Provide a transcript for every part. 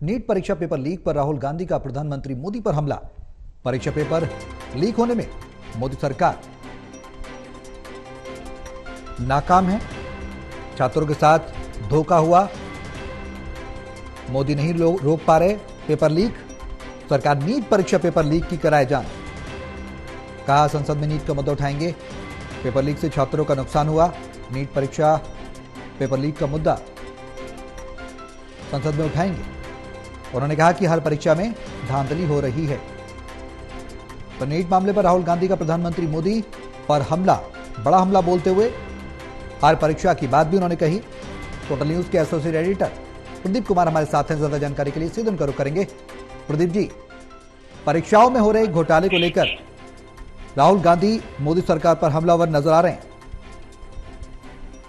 NEET परीक्षा paper leak पर राहुल गांधी का प्रधानमंत्री मोदी पर हमला। परीक्षा पेपर लीक होने में मोदी सरकार नाकाम है। छात्रों के साथ धोखा हुआ, मोदी नहीं रोक पा रहे पेपर लीक। सरकार नीट परीक्षा पेपर लीक की कराए जांच। कहा संसद में नीट का मुद्दा उठाएंगे। पेपर लीक से छात्रों का नुकसान हुआ। नीट परीक्षा पेपर लीक का मुद्दा संसद में उठाएंगे। उन्होंने कहा कि हर परीक्षा में धांधली हो रही है। तो नीट मामले पर राहुल गांधी का प्रधानमंत्री मोदी पर हमला, बड़ा हमला बोलते हुए हर परीक्षा की बात भी उन्होंने कही। टोटल न्यूज के एसोसिएट एडिटर प्रदीप कुमार हमारे साथ हैं। ज्यादा जानकारी के लिए सीधे उनका रुख करेंगे। प्रदीप जी, परीक्षाओं में हो रहे घोटाले को लेकर राहुल गांधी मोदी सरकार पर हमलावर नजर आ रहे हैं।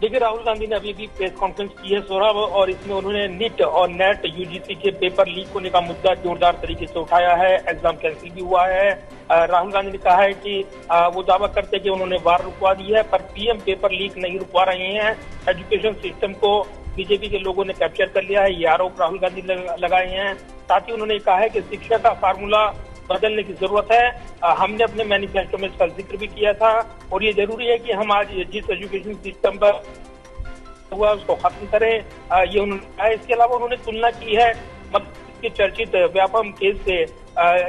देखिए, राहुल गांधी ने अभी भी प्रेस कॉन्फ्रेंस की है सौरभ, और इसमें उन्होंने नीट और नेट यूजीसी के पेपर लीक होने का मुद्दा जोरदार तरीके से उठाया है। एग्जाम कैंसिल भी हुआ है। राहुल गांधी ने कहा है कि वो दावा करते हैं कि उन्होंने वार रुकवा दी है, पर पीएम पेपर लीक नहीं रुकवा रहे हैं। एजुकेशन सिस्टम को बीजेपी के लोगों ने कैप्चर कर लिया है, ये आरोप राहुल गांधी लगाए हैं। साथ ही उन्होंने कहा है कि शिक्षा का फार्मूला बदलने की जरूरत है। हमने अपने मैनिफेस्टो में इसका जिक्र भी किया था, और ये जरूरी है कि हम आज जिस एजुकेशन सिस्टम पर हुआ उसको खत्म करें, ये उन्होंने कहा। इसके अलावा उन्होंने तुलना की है के चर्चित व्यापम केस से,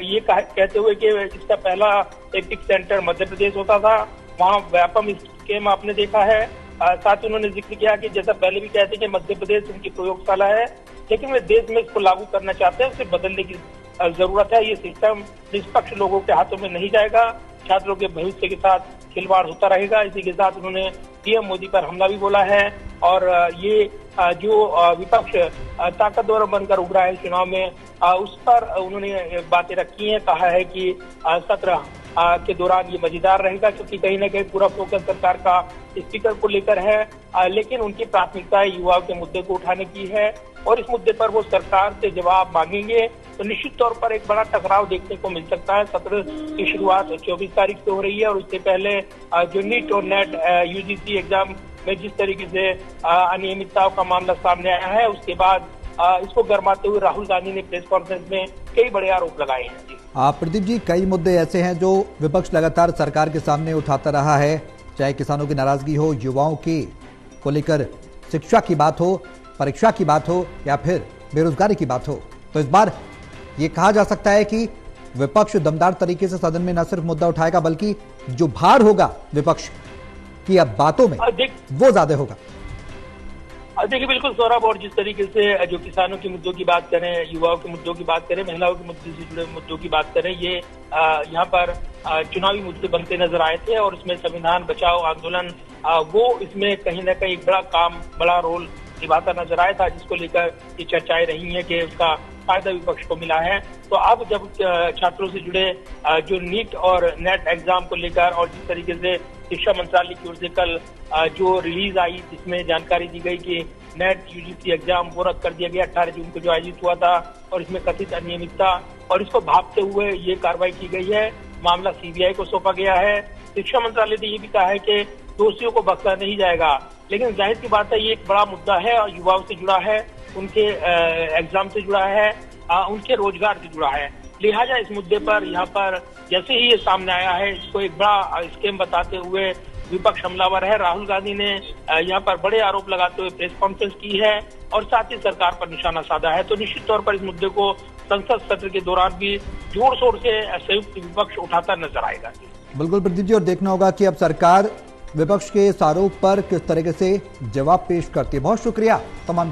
ये कहते हुए कि इसका पहला एपिक सेंटर मध्य प्रदेश होता था, वहाँ व्यापम स्कीम आपने देखा है। साथ ही उन्होंने जिक्र किया कि जैसा पहले भी कहते हैं कि मध्य प्रदेश उनकी प्रयोगशाला है, लेकिन वे देश में इसको लागू करना चाहते हैं, उसे बदलने की जरूरत है। ये सिस्टम निष्पक्ष लोगों के हाथों में नहीं जाएगा, छात्रों के भविष्य के साथ खिलवाड़ होता रहेगा। इसी के साथ उन्होंने पीएम मोदी पर हमला भी बोला है, और ये जो विपक्ष ताकतवर बनकर उभरा है चुनाव में, उस पर उन्होंने बातें रखी हैं। कहा है कि सत्र के दौरान ये मजेदार रहेगा, क्योंकि कहीं ना कहीं पूरा फोकस सरकार का स्पीकर को लेकर है, लेकिन उनकी प्राथमिकता युवाओं के मुद्दे को उठाने की है, और इस मुद्दे पर वो सरकार से जवाब मांगेंगे। तो निश्चित तौर पर एक बड़ा टकराव देखने को मिल सकता है। सत्र की शुरुआत 24 तारीख से हो रही है, और उससे पहले जो नीट और नेट यूजीसी एग्जाम में जिस तरीके से अनियमितताओं का मामला सामने आया है, उसके बाद इसको गरमाते हुए राहुल गांधी ने प्रेस कॉन्फ्रेंस में कई बड़े आरोप लगाए हैं। प्रदीप जी, कई मुद्दे ऐसे हैं जो विपक्ष लगातार सरकार के सामने उठाता रहा है, चाहे किसानों की नाराजगी हो, युवाओं की को लेकर शिक्षा की बात हो, परीक्षा की बात हो, या फिर बेरोजगारी की बात हो। तो इस बार ये कहा जा सकता है कि विपक्ष दमदार तरीके से सदन में न सिर्फ मुद्दा उठाएगा, बल्कि जो भार होगा विपक्ष की अब बातों में वो ज्यादा होगा। देखिए, बिल्कुल सौरभ, और जिस तरीके से जो किसानों के मुद्दों की बात करें, युवाओं के मुद्दों की बात करें, महिलाओं के मुद्दे से जुड़े मुद्दों की बात करें, ये यहाँ पर चुनावी मुद्दे बनते नजर आए थे, और इसमें संविधान बचाओ आंदोलन वो इसमें कहीं ना कहीं बड़ा रोल निभाता नजर आया था, जिसको लेकर ये चर्चाएं रही हैं कि उसका फायदा विपक्ष को मिला है। तो अब जब छात्रों से जुड़े जो नीट और नेट एग्जाम को लेकर, और जिस तरीके से शिक्षा मंत्रालय की ओर से कल जो रिलीज आई, जिसमें जानकारी दी गई कि नेट यूजीसी एग्जाम वो रद्द कर दिया गया 18 जून को जो आयोजित हुआ था, और इसमें कथित अनियमितता, और इसको भांपते हुए ये कार्रवाई की गई है। मामला सीबीआई को सौंपा गया है। शिक्षा मंत्रालय ने ये भी कहा है कि दोषियों को बख्शा नहीं जाएगा, लेकिन जाहिर सी बात है ये एक बड़ा मुद्दा है, और युवाओं से जुड़ा है, उनके एग्जाम से जुड़ा है, उनके रोजगार से जुड़ा है। लिहाजा इस मुद्दे पर यहाँ पर जैसे ही ये सामने आया है, इसको एक बड़ा स्कैम बताते हुए विपक्ष हमलावर है। राहुल गांधी ने यहाँ पर बड़े आरोप लगाते हुए प्रेस कॉन्फ्रेंस की है, और साथ ही सरकार पर निशाना साधा है। तो निश्चित तौर पर इस मुद्दे को संसद सत्र के दौरान भी जोर शोर से संयुक्त विपक्ष उठाता नजर आएगा। बिल्कुल प्रदीप जी, और देखना होगा कि अब सरकार विपक्ष के इस आरोप पर किस तरीके से जवाब पेश करती है। बहुत शुक्रिया तमाम